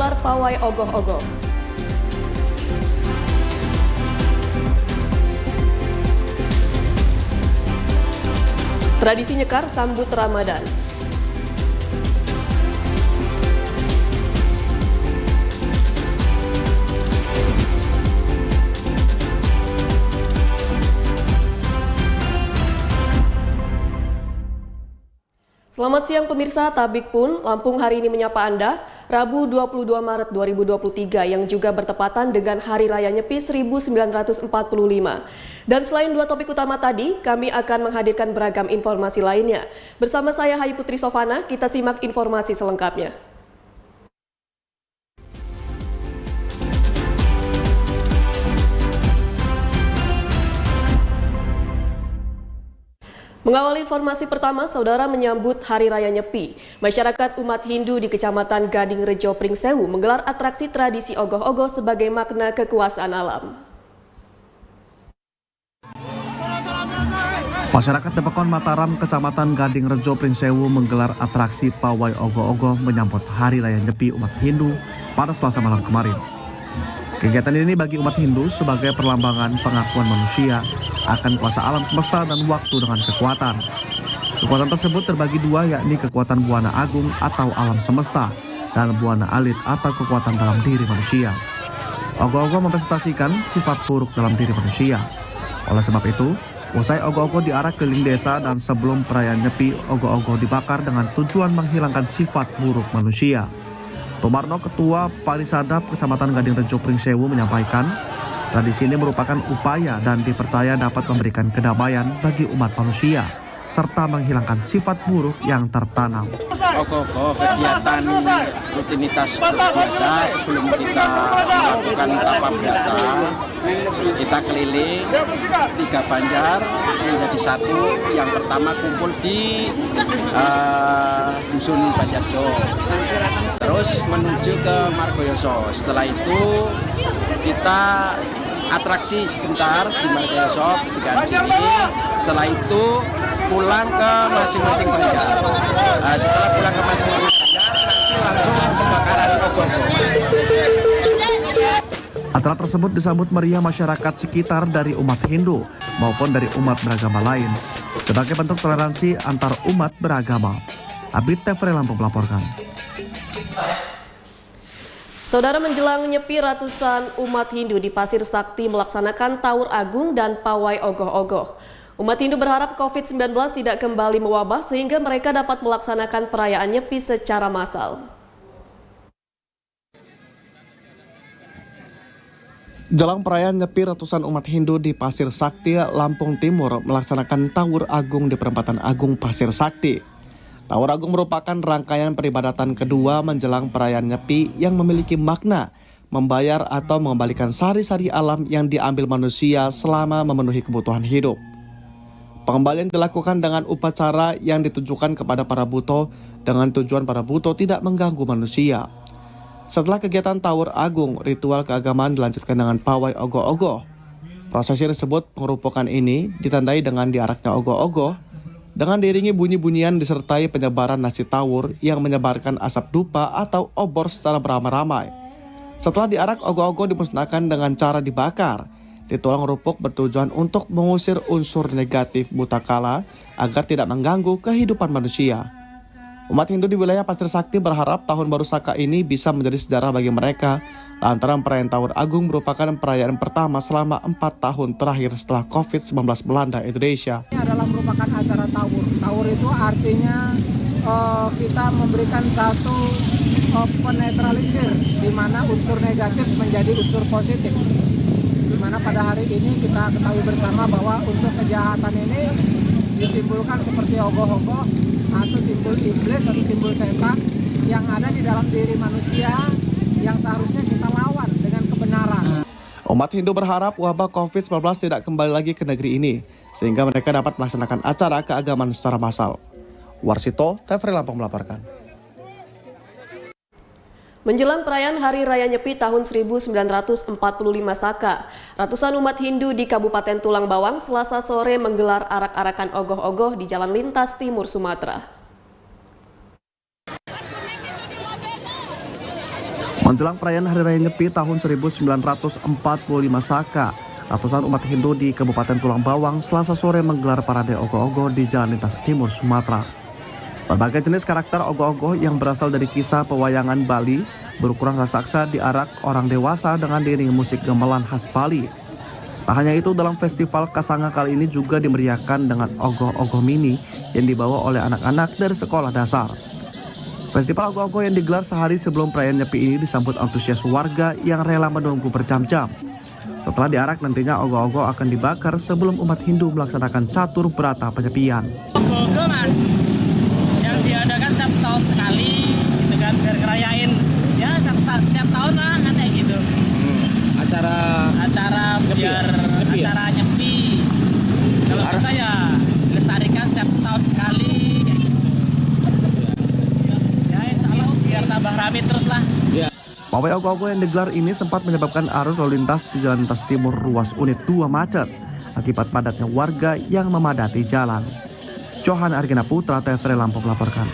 menggelar pawai ogoh-ogoh. Tradisi nyekar sambut Ramadan. Selamat siang pemirsa, Tabik Pun, Lampung hari ini menyapa Anda, Rabu 22 Maret 2023 yang juga bertepatan dengan Hari Raya Nyepi 1945. Dan selain dua topik utama tadi, kami akan menghadirkan beragam informasi lainnya. Bersama saya Hayu Putri Sofana, kita simak informasi selengkapnya. Mengawali informasi pertama, saudara menyambut Hari Raya Nyepi. Masyarakat umat Hindu di Kecamatan Gading Rejo Pringsewu menggelar atraksi tradisi ogoh-ogoh sebagai makna kekuasaan alam. Masyarakat Depekon Mataram, Kecamatan Gading Rejo Pringsewu menggelar atraksi pawai ogoh-ogoh menyambut Hari Raya Nyepi umat Hindu pada Selasa malam kemarin. Kegiatan ini bagi umat Hindu sebagai perlambangan pengakuan manusia akan kuasa alam semesta dan waktu dengan kekuatan. Kekuatan tersebut terbagi dua, yakni kekuatan buana agung atau alam semesta dan buana alit atau kekuatan dalam diri manusia. Ogoh-ogoh mempresentasikan sifat buruk dalam diri manusia. Oleh sebab itu, usai ogoh-ogoh diarak keliling desa dan sebelum perayaan Nyepi, ogoh-ogoh dibakar dengan tujuan menghilangkan sifat buruk manusia. Tomarno, Ketua Parisadap Kecamatan Gading Rejo Pringsewu menyampaikan, tradisi ini merupakan upaya dan dipercaya dapat memberikan kedamaian bagi umat manusia, serta menghilangkan sifat buruk yang tertanam. Ogoh-ogoh kegiatan rutinitas biasa sebelum kita melakukan tapa berata, kita keliling 3 banjar menjadi satu. Yang pertama kumpul di Dusun Banjarjo, terus menuju ke Margoyoso. Setelah itu kita atraksi sebentar di Margoyoso ketika di sini. Setelah itu pulang ke masing-masing banjar. Setelah pulang ke masing-masing banjar, nanti langsung pembakaran ogoh-ogoh. Acara tersebut disambut meriah masyarakat sekitar dari umat Hindu maupun dari umat beragama lain sebagai bentuk toleransi antar umat beragama. Abid Tefre Lampung melaporkan. Saudara, menjelang Nyepi, ratusan umat Hindu di Pasir Sakti melaksanakan Tawur Agung dan pawai ogoh-ogoh. Umat Hindu berharap COVID-19 tidak kembali mewabah sehingga mereka dapat melaksanakan perayaan Nyepi secara massal. Jelang perayaan Nyepi, ratusan umat Hindu di Pasir Sakti, Lampung Timur melaksanakan Tawur Agung di Perempatan Agung Pasir Sakti. Tawur Agung merupakan rangkaian peribadatan kedua menjelang perayaan Nyepi yang memiliki makna membayar atau mengembalikan sari-sari alam yang diambil manusia selama memenuhi kebutuhan hidup. Pengembalian dilakukan dengan upacara yang ditujukan kepada para buto dengan tujuan para buto tidak mengganggu manusia. Setelah kegiatan Tawur Agung, ritual keagamaan dilanjutkan dengan pawai ogoh-ogoh. Prosesi tersebut pengerupukan ini ditandai dengan diaraknya ogoh-ogoh dengan diiringi bunyi-bunyian disertai penyebaran nasi tawur yang menyebarkan asap dupa atau obor secara beramai-ramai. Setelah diarak, ogoh-ogoh dimusnahkan dengan cara dibakar. Ritual ngerupuk bertujuan untuk mengusir unsur negatif butakala agar tidak mengganggu kehidupan manusia. Umat Hindu di wilayah Pasir Sakti berharap Tahun Baru Saka ini bisa menjadi sejarah bagi mereka lantaran perayaan Tawur Agung merupakan perayaan pertama selama 4 tahun terakhir setelah COVID-19 melanda Indonesia. Ini adalah merupakan acara Tawur. Tawur itu artinya kita memberikan satu penetralisir di mana unsur negatif menjadi unsur positif. Di mana pada hari ini kita ketahui bersama bahwa unsur kejahatan ini disimpulkan seperti ogoh-ogoh atau simbol iblis atau simbol setan yang ada di dalam diri manusia yang seharusnya kita lawan dengan kebenaran. Umat Hindu berharap wabah COVID-19 tidak kembali lagi ke negeri ini sehingga mereka dapat melaksanakan acara keagamaan secara massal. Warsito, Tefri Lampung melaporkan. Menjelang perayaan Hari Raya Nyepi tahun 1945 Saka, ratusan umat Hindu di Kabupaten Tulang Bawang Selasa sore menggelar arak-arakan ogoh-ogoh di Jalan Lintas Timur Sumatera. Menjelang perayaan Hari Raya Nyepi tahun 1945 Saka, ratusan umat Hindu di Kabupaten Tulang Bawang Selasa sore menggelar parade ogoh-ogoh di Jalan Lintas Timur Sumatera. Berbagai jenis karakter ogoh-ogoh yang berasal dari kisah pewayangan Bali berukuran raksasa diarak orang dewasa dengan diiringi musik gamelan khas Bali. Tak hanya itu, dalam festival Kasanga kali ini juga dimeriahkan dengan ogoh-ogoh mini yang dibawa oleh anak-anak dari sekolah dasar. Festival ogoh-ogoh yang digelar sehari sebelum perayaan Nyepi ini disambut antusias warga yang rela menunggu berjam-jam. Setelah diarak, nantinya ogoh-ogoh akan dibakar sebelum umat Hindu melaksanakan catur berata penyepian. Ogoh-ogoh mas, yang diadakan setiap tahun sekali, gitu kan, biar ngerayain ya setiap tahun lah kan kayak gitu. Acara biar Nyepi ya? acara nyepi. Kalau bisa ya dilestarikan setiap tahun sekali kayak gitu. Ya insya Allah biar tambah rame terus lah. Pawai ogoh-ogoh yang digelar ini sempat menyebabkan arus lalu lintas di Jalan Lintas Timur ruas unit 2 macet akibat padatnya warga yang memadati jalan. Johan Argina Putra, TVRI Lampung melaporkan.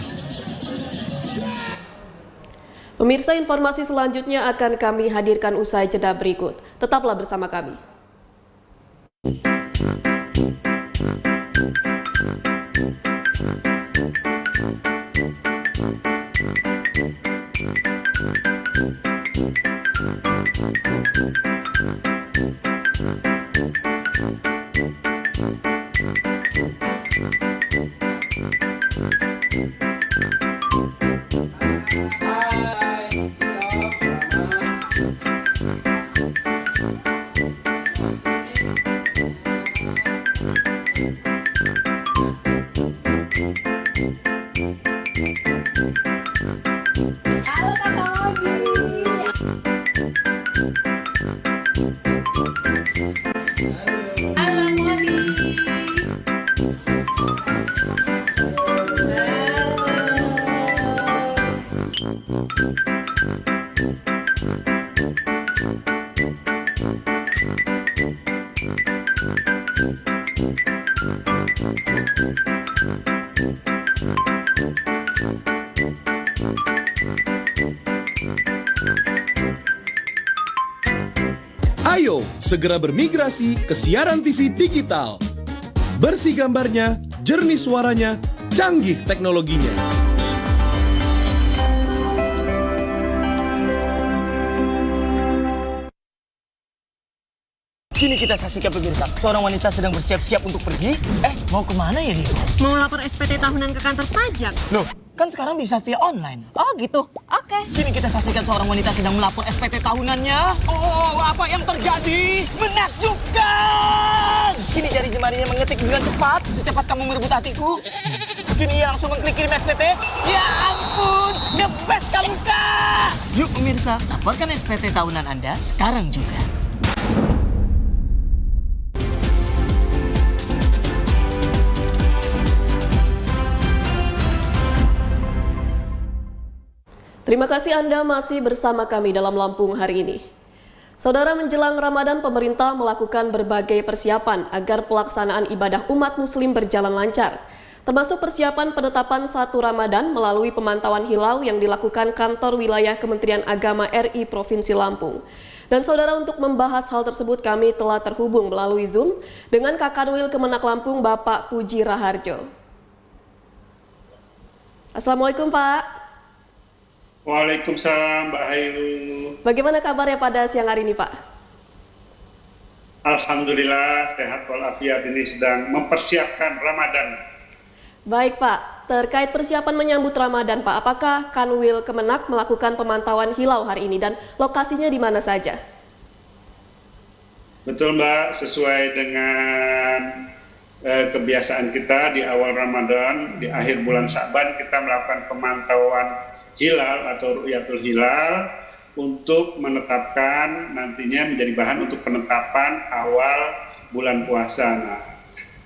Pemirsa, informasi selanjutnya akan kami hadirkan usai jeda berikut. Tetaplah bersama kami. Ayo segera bermigrasi ke siaran TV digital. Bersih gambarnya, jernih suaranya, canggih teknologinya. Kini kita saksikan pemirsa, seorang wanita sedang bersiap-siap untuk pergi. Mau kemana ya dia? Mau lapor SPT tahunan ke kantor pajak. Loh, kan sekarang bisa via online. Oh gitu, oke. Kini kita saksikan seorang wanita sedang melapor SPT tahunannya. Oh, apa yang terjadi? Menakjubkan! Kini jari jemarinya mengetik dengan cepat, secepat kamu merebut hatiku. Kini ia langsung mengklik kirim SPT. Ya ampun, the best kamu, Kak! Yuk pemirsa, laporkan SPT tahunan Anda sekarang juga. Terima kasih Anda masih bersama kami dalam Lampung hari ini. Saudara, menjelang Ramadan, pemerintah melakukan berbagai persiapan agar pelaksanaan ibadah umat muslim berjalan lancar, termasuk persiapan penetapan 1 Ramadan melalui pemantauan hilal yang dilakukan kantor wilayah Kementerian Agama RI Provinsi Lampung. Dan saudara, untuk membahas hal tersebut kami telah terhubung melalui Zoom dengan Kakanwil Kemenak Lampung, Bapak Puji Raharjo. Assalamualaikum Pak. Waalaikumsalam Mbak Hayu. Bagaimana kabarnya pada siang hari ini Pak? Alhamdulillah sehat walafiat, ini sedang mempersiapkan Ramadan. Baik Pak, terkait persiapan menyambut Ramadan Pak, apakah Kanwil Kemenak melakukan pemantauan hilau hari ini dan lokasinya di mana saja? Betul Mbak, sesuai dengan kebiasaan kita di awal Ramadan, di akhir bulan Sya'ban kita melakukan pemantauan hilal atau ru'yatul hilal untuk menetapkan nantinya menjadi bahan untuk penetapan awal bulan puasa. Nah,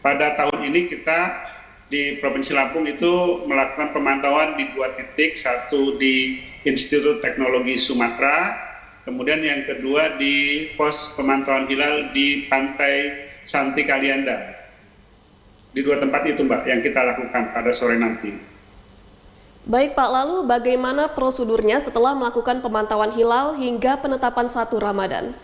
pada tahun ini kita di Provinsi Lampung itu melakukan pemantauan di 2 titik, satu di Institut Teknologi Sumatera, kemudian yang kedua di pos pemantauan hilal di Pantai Santi Kalianda. Di 2 tempat itu Mbak yang kita lakukan pada sore nanti. Baik Pak, lalu bagaimana prosedurnya setelah melakukan pemantauan hilal hingga penetapan 1 Ramadan?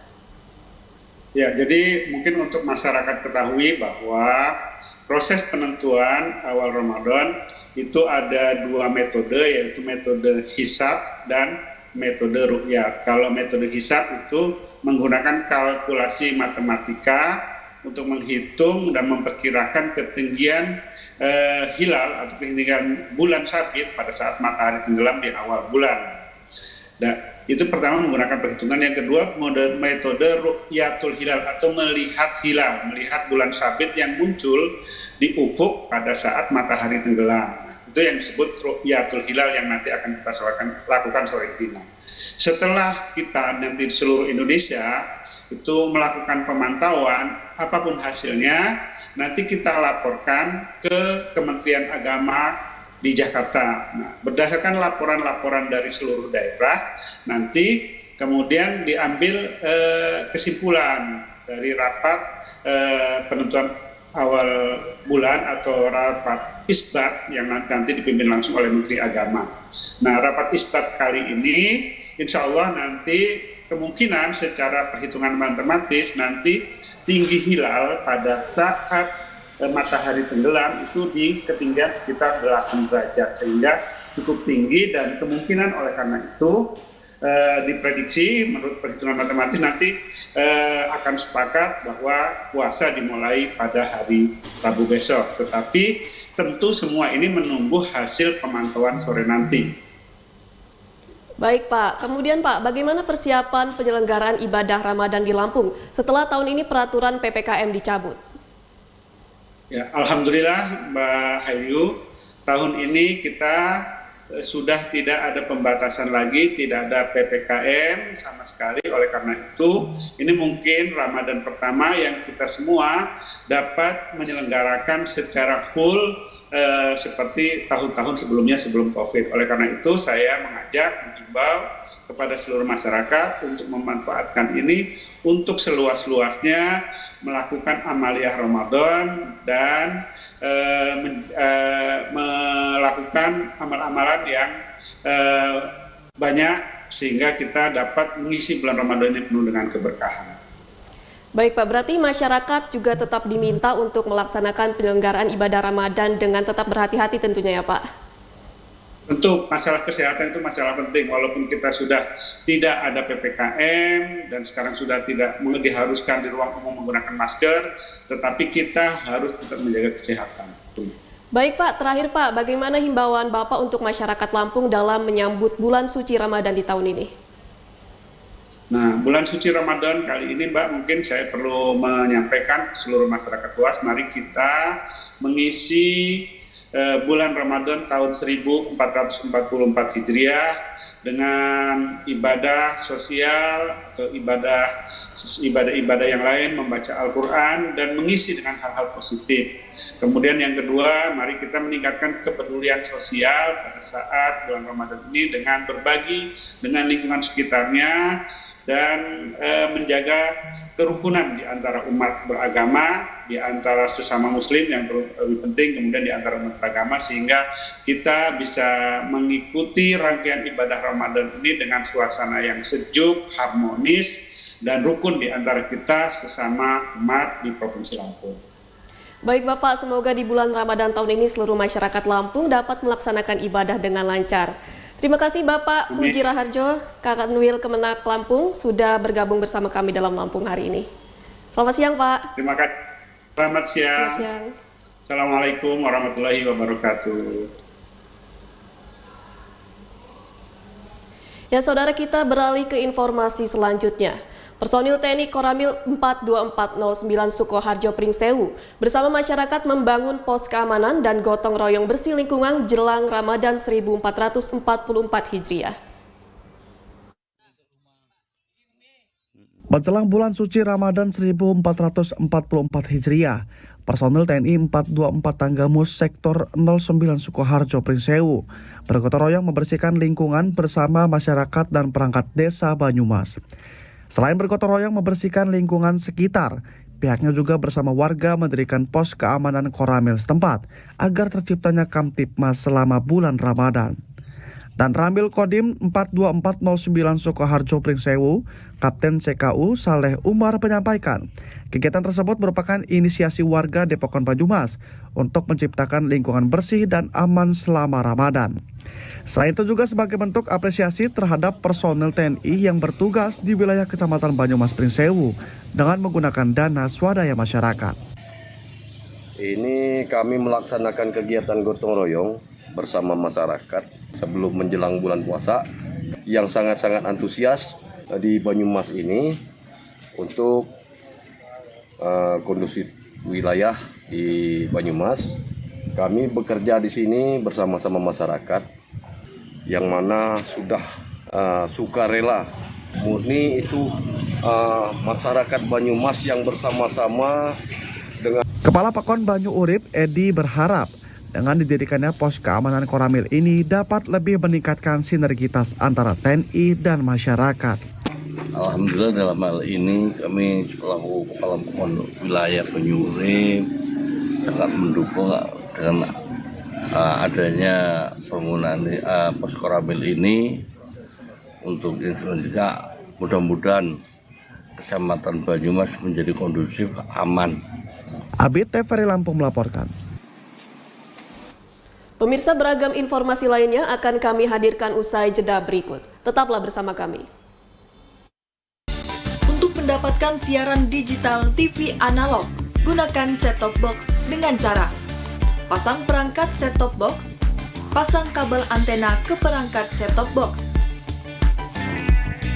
Ya, jadi mungkin untuk masyarakat ketahui bahwa proses penentuan awal Ramadan itu ada 2 metode, yaitu metode hisab dan metode ru'yat. Kalau metode hisab itu menggunakan kalkulasi matematika untuk menghitung dan memperkirakan ketinggian hilal atau ketinggian bulan sabit pada saat matahari tenggelam di awal bulan. Nah, itu pertama menggunakan perhitungan. Yang kedua, metode ru'yatul hilal atau melihat hilal, melihat bulan sabit yang muncul di ufuk pada saat matahari tenggelam. Itu yang disebut ru'yatul hilal yang nanti akan kita lakukan sore ini. Setelah kita nanti di seluruh Indonesia itu melakukan pemantauan, apapun hasilnya, nanti kita laporkan ke Kementerian Agama di Jakarta. Nah, berdasarkan laporan-laporan dari seluruh daerah, nanti kemudian diambil kesimpulan dari rapat penentuan awal bulan atau rapat isbat yang nanti dipimpin langsung oleh Menteri Agama. Nah, rapat isbat kali ini insya Allah nanti kemungkinan secara perhitungan matematis nanti tinggi hilal pada saat matahari tenggelam itu di ketinggian sekitar 8 derajat, sehingga cukup tinggi dan kemungkinan oleh karena itu diprediksi menurut perhitungan matematis nanti akan sepakat bahwa puasa dimulai pada hari Rabu besok. Tetapi tentu semua ini menunggu hasil pemantauan sore nanti. Baik Pak, kemudian Pak, bagaimana persiapan penyelenggaraan ibadah Ramadan di Lampung setelah tahun ini peraturan PPKM dicabut? Ya, alhamdulillah Mbak Hayu, tahun ini kita sudah tidak ada pembatasan lagi, tidak ada PPKM sama sekali. Oleh karena itu, ini mungkin Ramadan pertama yang kita semua dapat menyelenggarakan secara full seperti tahun-tahun sebelumnya sebelum COVID. Oleh karena itu, saya mengimbau kepada seluruh masyarakat untuk memanfaatkan ini untuk seluas-luasnya melakukan amaliyah Ramadan dan melakukan amal-amalan yang banyak sehingga kita dapat mengisi bulan Ramadan ini penuh dengan keberkahan. Baik Pak, berarti masyarakat juga tetap diminta untuk melaksanakan penyelenggaraan ibadah Ramadan dengan tetap berhati-hati tentunya ya Pak? Tentu masalah kesehatan itu masalah penting, walaupun kita sudah tidak ada PPKM dan sekarang sudah tidak diharuskan di ruang umum menggunakan masker, tetapi kita harus tetap menjaga kesehatan. Baik Pak, terakhir Pak, bagaimana himbauan Bapak untuk masyarakat Lampung dalam menyambut bulan suci Ramadan di tahun ini? Nah, bulan suci Ramadan kali ini Mbak, mungkin saya perlu menyampaikan ke seluruh masyarakat luas, mari kita mengisi bulan Ramadan tahun 1444 Hijriah dengan ibadah sosial atau ibadah yang lain, membaca Al-Quran dan mengisi dengan hal-hal positif. Kemudian yang kedua, mari kita meningkatkan kepedulian sosial pada saat bulan Ramadan ini dengan berbagi dengan lingkungan sekitarnya dan menjaga kerukunan di antara umat beragama, di antara sesama muslim yang lebih penting, kemudian di antara umat beragama, sehingga kita bisa mengikuti rangkaian ibadah Ramadan ini dengan suasana yang sejuk, harmonis, dan rukun di antara kita sesama umat di Provinsi Lampung. Baik Bapak, semoga di bulan Ramadan tahun ini seluruh masyarakat Lampung dapat melaksanakan ibadah dengan lancar. Terima kasih Bapak Puji Raharjo, Kakak Nwil Kemenak Lampung, sudah bergabung bersama kami dalam Lampung hari ini. Selamat siang Pak. Terima kasih. Selamat siang. Selamat siang. Assalamualaikum warahmatullahi wabarakatuh. Ya saudara, kita beralih ke informasi selanjutnya. Personil TNI Koramil 42409 Sukoharjo Pringsewu bersama masyarakat membangun pos keamanan dan gotong royong bersih lingkungan jelang Ramadan 1444 Hijriah. Menjelang bulan suci Ramadan 1444 Hijriah, personil TNI 424 Tanggamus Sektor 09 Sukoharjo Pringsewu bergotong royong membersihkan lingkungan bersama masyarakat dan perangkat desa Banyumas. Selain bergotong royong membersihkan lingkungan sekitar, pihaknya juga bersama warga mendirikan pos keamanan Koramil setempat agar terciptanya Kamtipmas selama bulan Ramadan. Dan Ramil Kodim 42409 Sukoharjo Pringsewu, Kapten CKU Saleh Umar menyampaikan, kegiatan tersebut merupakan inisiasi warga Depokon Banyumas untuk menciptakan lingkungan bersih dan aman selama Ramadan. Selain itu juga sebagai bentuk apresiasi terhadap personel TNI yang bertugas di wilayah Kecamatan Banyumas Pringsewu dengan menggunakan dana swadaya masyarakat. Ini kami melaksanakan kegiatan gotong royong bersama masyarakat sebelum menjelang bulan puasa yang sangat-sangat antusias di Banyumas ini untuk kondusif wilayah di Banyumas. Kami bekerja di sini bersama-sama masyarakat yang mana sudah sukarela murni itu masyarakat Banyumas yang bersama-sama dengan Kepala Pakon Banyu Urip Edi berharap dengan didirikannya pos keamanan Koramil ini dapat lebih meningkatkan sinergitas antara TNI dan masyarakat. Alhamdulillah dalam hal ini kami selaku Kepala Pakon wilayah Banyu Urip sangat mendukung dengan adanya penggunaan pos Koramil ini untuk selanjutnya mudah-mudahan Kecamatan Banyumas menjadi kondusif, aman. Abid TVRI Lampung melaporkan. Pemirsa, beragam informasi lainnya akan kami hadirkan usai jeda berikut. Tetaplah bersama kami. Untuk mendapatkan siaran digital TV analog, gunakan set-top box dengan cara pasang perangkat set-top box, pasang kabel antena ke perangkat set-top box,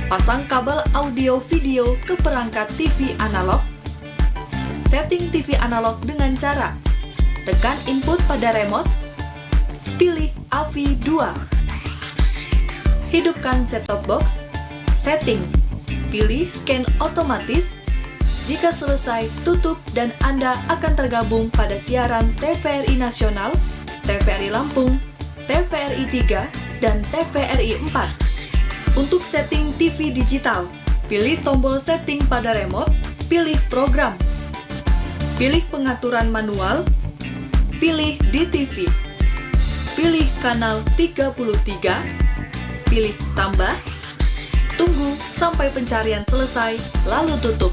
pasang kabel audio-video ke perangkat TV analog, setting TV analog dengan cara tekan input pada remote, pilih AV2. Hidupkan set-top box, setting, pilih scan otomatis. Jika selesai, tutup dan Anda akan tergabung pada siaran TVRI Nasional, TVRI Lampung, TVRI 3, dan TVRI 4. Untuk setting TV digital, pilih tombol setting pada remote, pilih program, pilih pengaturan manual, pilih DTV. Pilih kanal 33, pilih tambah, tunggu sampai pencarian selesai, lalu tutup.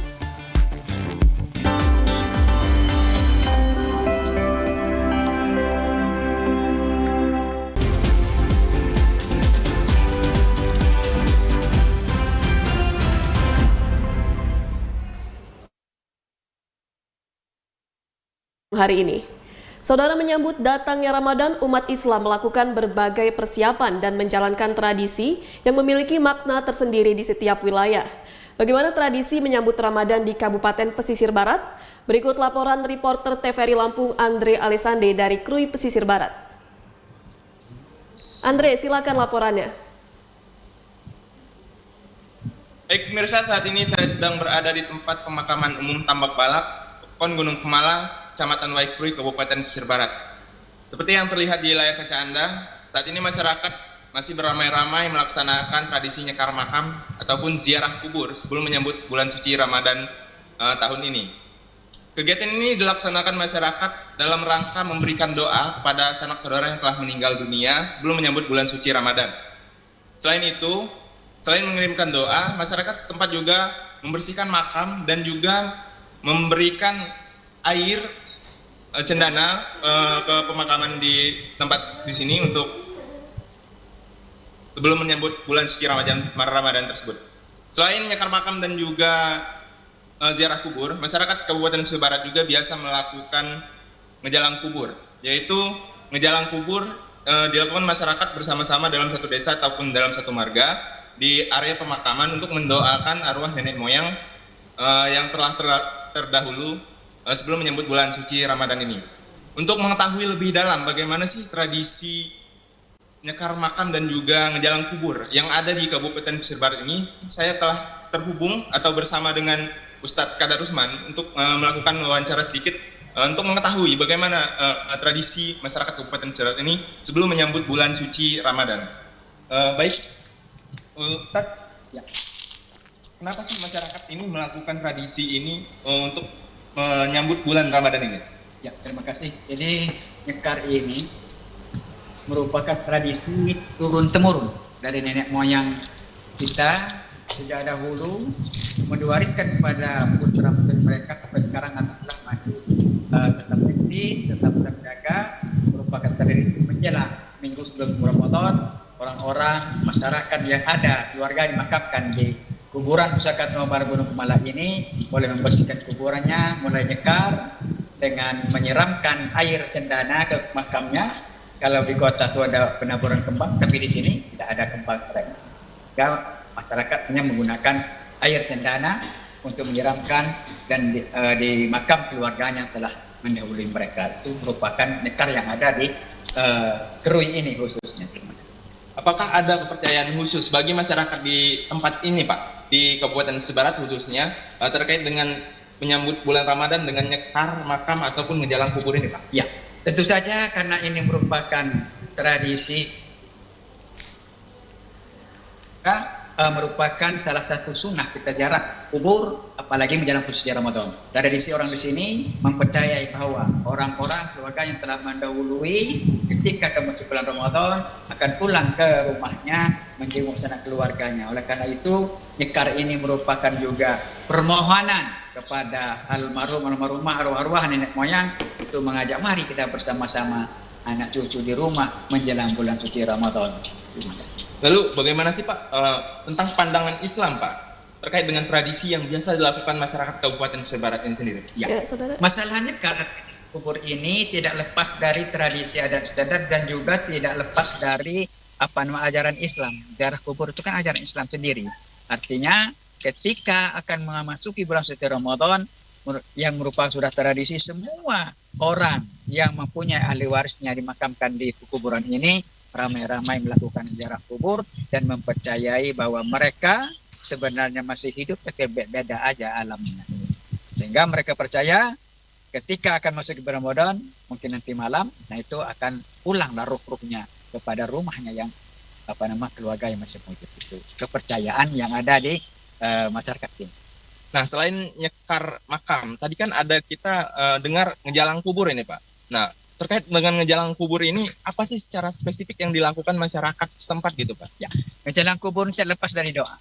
Hari ini, saudara, menyambut datangnya Ramadan, umat Islam melakukan berbagai persiapan dan menjalankan tradisi yang memiliki makna tersendiri di setiap wilayah. Bagaimana tradisi menyambut Ramadan di Kabupaten Pesisir Barat? Berikut laporan reporter TVRI Lampung Andre Alessande dari Krui Pesisir Barat. Andre, silakan laporannya. Baik pemirsa, saat ini saya sedang berada di tempat pemakaman umum Tambak Balak, Pon Gunung Pemalang, Kecamatan Waikpuri, Kabupaten Pesisir Barat. Seperti yang terlihat di layar kaca Anda, saat ini masyarakat masih beramai-ramai melaksanakan tradisi nyekar makam ataupun ziarah kubur sebelum menyambut bulan suci Ramadan tahun ini. Kegiatan ini dilaksanakan masyarakat dalam rangka memberikan doa kepada sanak saudara yang telah meninggal dunia sebelum menyambut bulan suci Ramadan. Selain itu, selain mengirimkan doa, masyarakat setempat juga membersihkan makam dan juga memberikan air cendana ke pemakaman di tempat di sini untuk sebelum menyambut bulan suci Ramadan tersebut. Selain nyekar makam dan juga ziarah kubur, masyarakat Kabupaten Pesisir Barat juga biasa melakukan ngejalang kubur, yaitu ngejalang kubur dilakukan masyarakat bersama-sama dalam satu desa ataupun dalam satu marga di area pemakaman untuk mendoakan arwah nenek moyang yang telah terdahulu sebelum menyambut bulan suci Ramadan ini. Untuk mengetahui lebih dalam bagaimana sih tradisi nyekar makam dan juga ngejalang kubur yang ada di Kabupaten Pesisir Barat ini, saya telah terhubung atau bersama dengan Ustadz Kadar Usman untuk melakukan wawancara sedikit untuk mengetahui bagaimana tradisi masyarakat Kabupaten Pesisir Barat ini sebelum menyambut bulan suci Ramadan. Baik, Ustadz, ya. Kenapa sih masyarakat ini melakukan tradisi ini untuk menyambut bulan Ramadan ini? Ya, terima kasih. Jadi nyekar ini merupakan tradisi turun-temurun dari nenek moyang kita sejak dahulu, mewariskan kepada putra-putri mereka sampai sekarang alhamdulillah masih tetap eksis, tetap terjaga, merupakan tradisi menjelang minggu sebelum Ramadan. Orang-orang masyarakat yang ada keluarga dimakamkan di kuburan Pusaka Nomor Gunung Kemala ini boleh membersihkan kuburannya, mulai nyekar dengan menyiramkan air cendana ke makamnya. Kalau di kota itu ada penaburan kembang, tapi di sini tidak ada kembang. Maka masyarakat hanya menggunakan air cendana untuk menyiramkan dan di makam keluarganya yang telah mendahului mereka. Itu merupakan nyekar yang ada di Kerui ini khususnya. Apakah ada kepercayaan khusus bagi masyarakat di tempat ini, Pak, di Kabupaten Sebarat khususnya terkait dengan menyambut bulan Ramadan dengan nyekar makam ataupun menjalang kubur ini, Pak? Ya, tentu saja karena ini merupakan tradisi, merupakan salah satu sunnah kita jarak kubur, apalagi menjelang suci Ramadan. Tradisi orang di sini mempercayai bahwa orang-orang keluarga yang telah mendahului ketika masuk bulan Ramadan akan pulang ke rumahnya menjenguk sanak keluarganya. Oleh karena itu, nyekar ini merupakan juga permohonan kepada almarhumah arwah-arwah nenek moyang untuk mengajak mari kita bersama-sama anak cucu di rumah menjelang bulan suci Ramadan. Terima kasih. Lalu bagaimana sih Pak tentang pandangan Islam, Pak, terkait dengan tradisi yang biasa dilakukan masyarakat Kabupaten Sebarat ini sendiri? Ya, masalahnya karena kubur ini tidak lepas dari tradisi adat istiadat dan juga tidak lepas dari ajaran Islam. Ziarah kubur itu kan ajaran Islam sendiri. Artinya ketika akan memasuki bulan suci Ramadan yang merupakan sudah tradisi, semua orang yang mempunyai ahli warisnya dimakamkan di kuburan ini ramai-ramai melakukan ziarah kubur dan mempercayai bahwa mereka sebenarnya masih hidup tapi beda aja alamnya. Sehingga mereka percaya ketika akan masuk ke Ramadan, mungkin nanti malam, nah itu akan pulanglah ruh-ruhnya kepada rumahnya yang keluarga yang masih hidup. Itu kepercayaan yang ada di masyarakat sini. Nah, selain nyekar makam, tadi kan ada kita dengar ngejalang kubur ini, Pak. Nah, terkait dengan ngejalang kubur ini, apa sih secara spesifik yang dilakukan masyarakat setempat gitu, Pak? Ya, ngejalang kubur tidak lepas dari doa.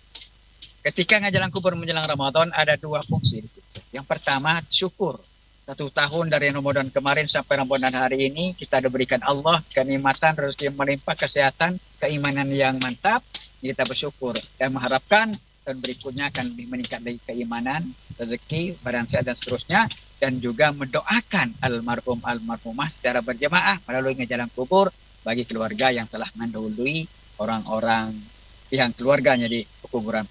Ketika ngejalang kubur menjelang Ramadan ada dua fungsi di situ. Yang pertama, syukur. 1 tahun dari Ramadan kemarin sampai Ramadan hari ini kita diberikan Allah kenikmatan, rezeki yang melimpah, kesehatan, keimanan yang mantap. Kita bersyukur dan mengharapkan tahun berikutnya akan lebih meningkat dari keimanan, rezeki, badan sehat dan seterusnya, dan juga mendoakan almarhumah secara berjamaah melalui ngejalang kubur bagi keluarga yang telah mendahului orang-orang yang keluarganya di kuburan.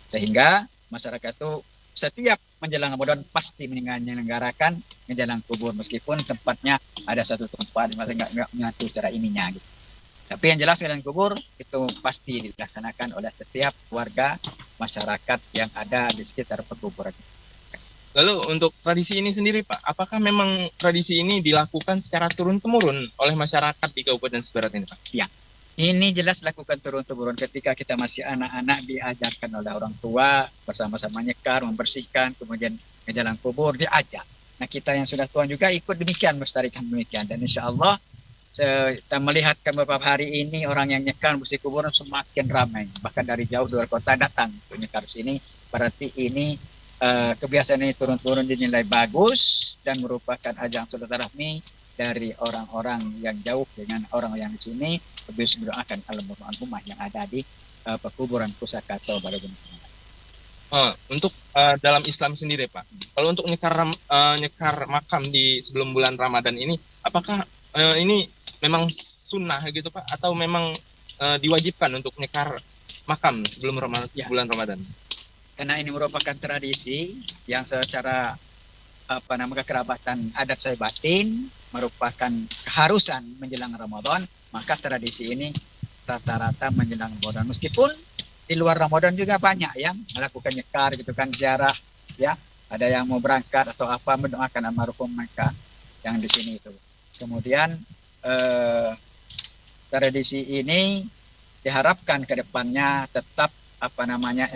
Sehingga masyarakat itu setiap menjelang Ramadan pasti menyelenggarakan ngejalang kubur meskipun tempatnya ada satu tempat, maksudnya nggak menyatu secara ininya gitu. Tapi yang jelas ngejalang kubur itu pasti dilaksanakan oleh setiap warga masyarakat yang ada di sekitar perkuburan. Lalu untuk tradisi ini sendiri, Pak, apakah memang tradisi ini dilakukan secara turun-temurun oleh masyarakat di Kabupaten Sebarat ini, Pak? Ya, ini jelas lakukan turun-temurun. Ketika kita masih anak-anak diajarkan oleh orang tua bersama-sama nyekar, membersihkan, kemudian ngejalang kubur diajak. Nah, kita yang sudah tua juga ikut demikian, melestarikan demikian. Dan insya Allah kita melihat beberapa hari ini orang yang nyekar bersih kuburan semakin ramai, bahkan dari jauh luar kota datang untuk nyekar sini. Berarti ini kebiasaan ini turun-turun dinilai bagus dan merupakan ajang silaturahmi dari orang-orang yang jauh dengan orang yang di sini lebih mendoakan almarhumah yang ada di pekuburan Pusaka atau Baru Gunung Kemala. Untuk dalam Islam sendiri, Pak, kalau untuk nyekar makam di sebelum bulan Ramadan ini, apakah ini memang sunnah gitu, Pak, atau memang diwajibkan untuk nyekar makam sebelum bulan Ramadan? Karena ini merupakan tradisi yang secara kekerabatan adat saya batin merupakan keharusan menjelang Ramadan, maka tradisi ini rata-rata menjelang Ramadan. Meskipun di luar Ramadan juga banyak yang melakukan nyekar gitu kan, ziarah ya, ada yang mau berangkat atau apa mendoakan almarhum mereka yang di sini itu. Kemudian tradisi ini diharapkan ke depannya tetap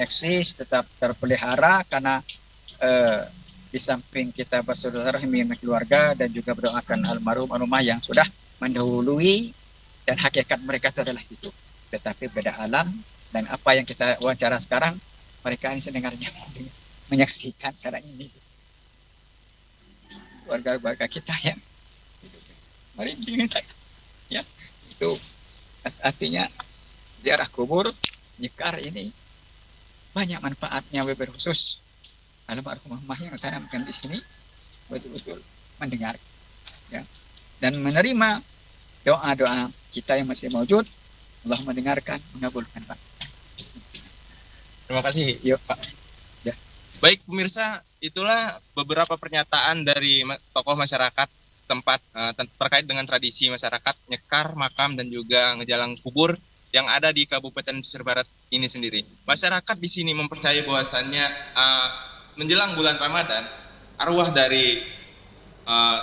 eksis, tetap terpelihara karena Di samping kita bersilaturahmi dengan keluarga dan juga berdoakan almarhum almarhumah yang sudah mendahului, dan hakikat mereka itu adalah itu. Tetapi beda alam, dan apa yang kita wawancara sekarang, mereka ini sedengarnya menyaksikan cara ini. Warga-warga kita yang mari ingin saya, ya itu artinya ziarah kubur nyekar ini banyak manfaatnya, wabil khusus almarhumah yang saya amkan di sini betul-betul mendengar, ya, dan menerima doa-doa kita yang masih mewujud. Allah mendengarkan, mengabulkan, Pak. Terima kasih. Yuk, Pak. Ya. Baik pemirsa, itulah beberapa pernyataan dari tokoh masyarakat setempat terkait dengan tradisi masyarakat nyekar makam dan juga ngejalang kubur yang ada di Kabupaten Pesisir Barat ini sendiri. Masyarakat di sini mempercayai bahwasannya menjelang bulan Ramadan, arwah dari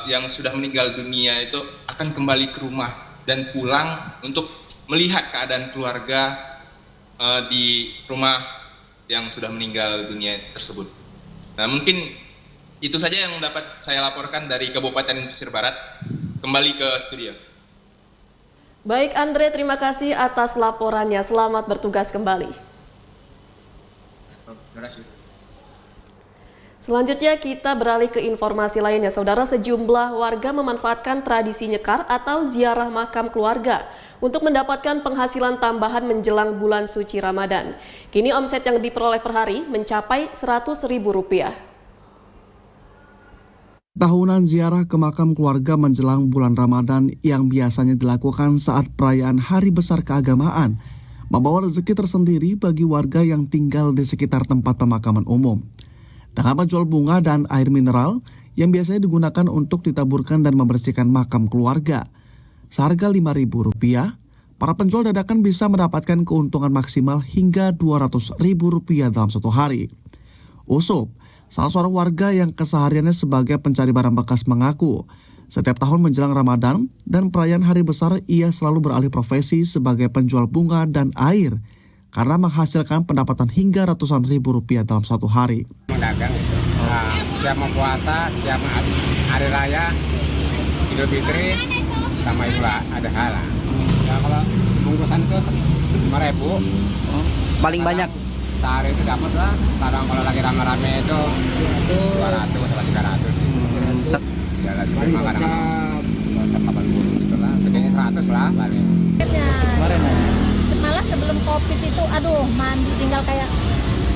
yang sudah meninggal dunia itu akan kembali ke rumah dan pulang untuk melihat keadaan keluarga di rumah yang sudah meninggal dunia tersebut. Nah, mungkin itu saja yang dapat saya laporkan dari Kabupaten Pesisir Barat. Kembali ke studio. Baik Andre, terima kasih atas laporannya. Selamat bertugas kembali. Terima kasih. Selanjutnya kita beralih ke informasi lainnya. Saudara, sejumlah warga memanfaatkan tradisi nyekar atau ziarah makam keluarga untuk mendapatkan penghasilan tambahan menjelang bulan suci Ramadan. Kini omset yang diperoleh per hari mencapai Rp100.000. Tahunan ziarah ke makam keluarga menjelang bulan Ramadan yang biasanya dilakukan saat perayaan hari besar keagamaan membawa rezeki tersendiri bagi warga yang tinggal di sekitar tempat pemakaman umum. Dengan menjual bunga dan air mineral yang biasanya digunakan untuk ditaburkan dan membersihkan makam keluarga. Seharga Rp5.000, para penjual dadakan bisa mendapatkan keuntungan maksimal hingga Rp200.000 dalam satu hari. Usup, salah seorang warga yang kesehariannya sebagai pencari barang bekas, mengaku setiap tahun menjelang Ramadan dan perayaan hari besar ia selalu beralih profesi sebagai penjual bunga dan air karena menghasilkan pendapatan hingga ratusan ribu rupiah dalam satu hari. Mendagang itu. Nah, setiap mau puasa, setiap hari raya, Idul Fitri, sama Idul Adha lah. Ya, kalau bungkusan itu 5.000. Paling banyak sehari itu dapat lah. Kadang kalau lagi rame-rame itu 200 sampai 300. Ya lah, cuma kadang 80 gitu lah. Gedenya 100 lah paling. Kemarin malah sebelum Covid itu, aduh, mandi tinggal kayak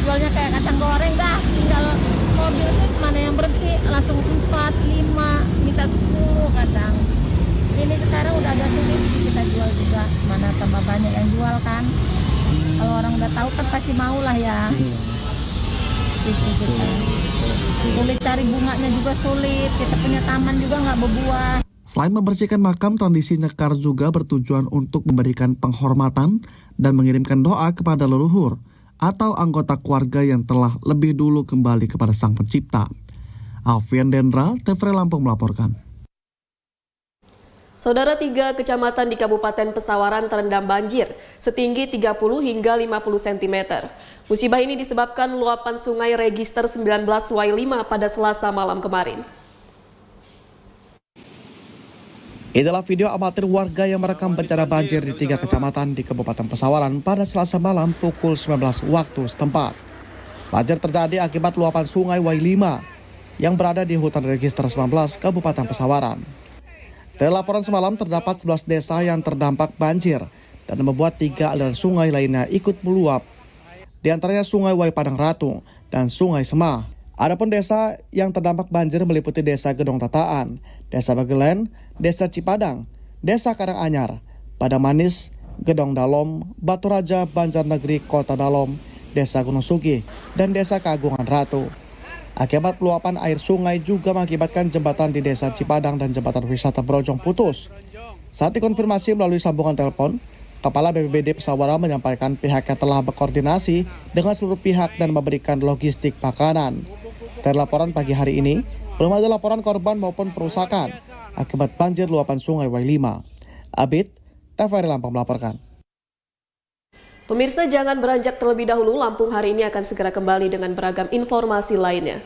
jualnya kayak kacang goreng, dah tinggal mobil itu mana yang berhenti langsung 4, 5, minta 10 kadang. Ini sekarang udah agak sulit kita jual juga, mana tambah banyak yang jual kan. Kalau orang udah tahu kan pasti mau lah ya. Gitu. Sulit cari bunganya juga sulit, kita punya taman juga nggak berbuah. Selain membersihkan makam, tradisi nyekar juga bertujuan untuk memberikan penghormatan dan mengirimkan doa kepada leluhur atau anggota keluarga yang telah lebih dulu kembali kepada Sang Pencipta. Alfian Dendra, TVRI Lampung melaporkan. Saudara, 3 kecamatan di Kabupaten Pesawaran terendam banjir setinggi 30 hingga 50 cm. Musibah ini disebabkan luapan sungai Register 19Y5 pada Selasa malam kemarin. Inilah video amatir warga yang merekam bencana banjir di 3 kecamatan di Kabupaten Pesawaran pada Selasa malam pukul 19 waktu setempat. Banjir terjadi akibat luapan sungai Y5 yang berada di hutan Register 19 Kabupaten Pesawaran. Dari laporan semalam terdapat 11 desa yang terdampak banjir dan membuat 3 aliran sungai lainnya ikut meluap. Di antaranya Sungai Y Padang Ratu dan Sungai Semah. Adapun desa yang terdampak banjir meliputi Desa Gedong Tataan, Desa Bagelen, Desa Cipadang, Desa Karanganyar, Padang Manis, Gedong Dalom, Batu Raja, Banjarnegeri, Kota Dalom, Desa Gunung Sugi, dan Desa Keagungan Ratu. Akibat luapan air sungai juga mengakibatkan jembatan di Desa Cipadang dan jembatan wisata Brojong putus. Saat dikonfirmasi melalui sambungan telepon, Kepala BPBD Pesawaran menyampaikan pihaknya telah berkoordinasi dengan seluruh pihak dan memberikan logistik makanan. Dari laporan pagi hari ini, belum ada laporan korban maupun perusakan akibat banjir luapan sungai Y5. Abid, TVRI Lampung melaporkan. Pemirsa, jangan beranjak terlebih dahulu. Lampung hari ini akan segera kembali dengan beragam informasi lainnya.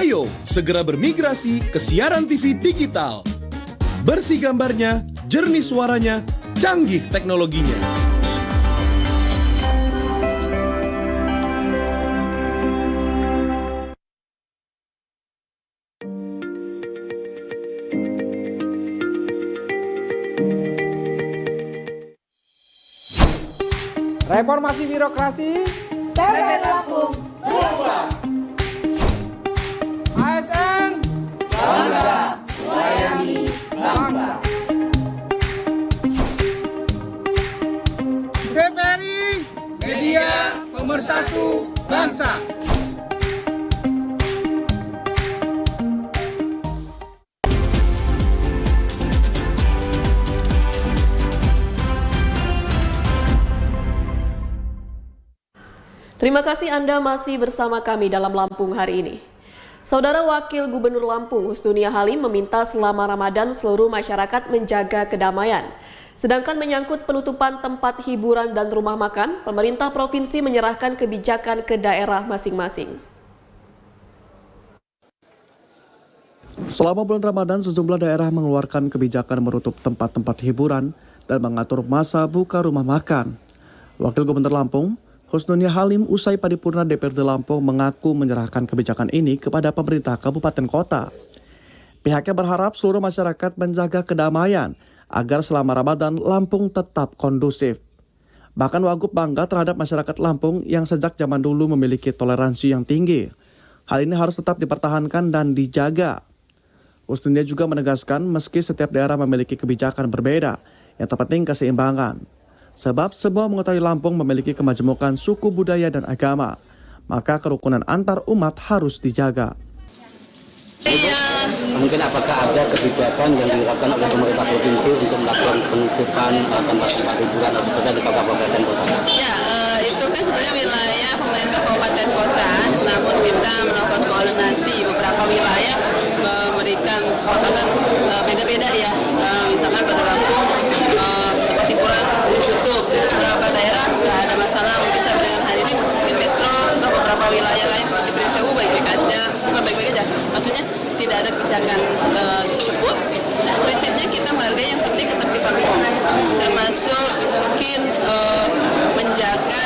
Ayo segera bermigrasi ke siaran TV digital. Bersih gambarnya, jernih suaranya, canggih teknologinya. Reformasi birokrasi, TVRI Lampung berubah. ASN bangga melayani bangsa. TVRI media pemersatu bangsa. Terima kasih Anda masih bersama kami dalam Lampung hari ini. Saudara Wakil Gubernur Lampung Husnunia Halim meminta selama Ramadan seluruh masyarakat menjaga kedamaian. Sedangkan menyangkut penutupan tempat hiburan dan rumah makan, pemerintah provinsi menyerahkan kebijakan ke daerah masing-masing. Selama bulan Ramadan, sejumlah daerah mengeluarkan kebijakan menutup tempat-tempat hiburan dan mengatur masa buka rumah makan. Wakil Gubernur Lampung Husnunia Halim usai paripurna DPRD Lampung mengaku menyerahkan kebijakan ini kepada pemerintah kabupaten kota. Pihaknya berharap seluruh masyarakat menjaga kedamaian agar selama Ramadan Lampung tetap kondusif. Bahkan Wagub bangga terhadap masyarakat Lampung yang sejak zaman dulu memiliki toleransi yang tinggi. Hal ini harus tetap dipertahankan dan dijaga. Husnunia juga menegaskan meski setiap daerah memiliki kebijakan berbeda, yang terpenting keseimbangan. Sebab semua mengetahui Lampung memiliki kemajemukan suku budaya dan agama, maka kerukunan antar umat harus dijaga. Mungkin apakah ada kebijakan yang dilakukan oleh pemerintah provinsi untuk melakukan penutupan tempat-tempat hiburan atau sepeda di kabupaten kota? Ya, itu kan sebenarnya wilayah pemerintah kabupaten kota, namun kita melakukan koordinasi beberapa wilayah memberikan kesepakatan beda-beda ya. Misalkan pada Lampung tempat hiburan tutup, beberapa daerah nggak ada masalah. Mungkin sampai dengan hari ini mungkin metro atau beberapa wilayah lain seperti Pringsewu baik-baik aja, bukan baik-baik aja. Maksudnya tidak ada kebijakan tersebut. Prinsipnya kita menghargai yang penting ketertiban umum, termasuk mungkin menjaga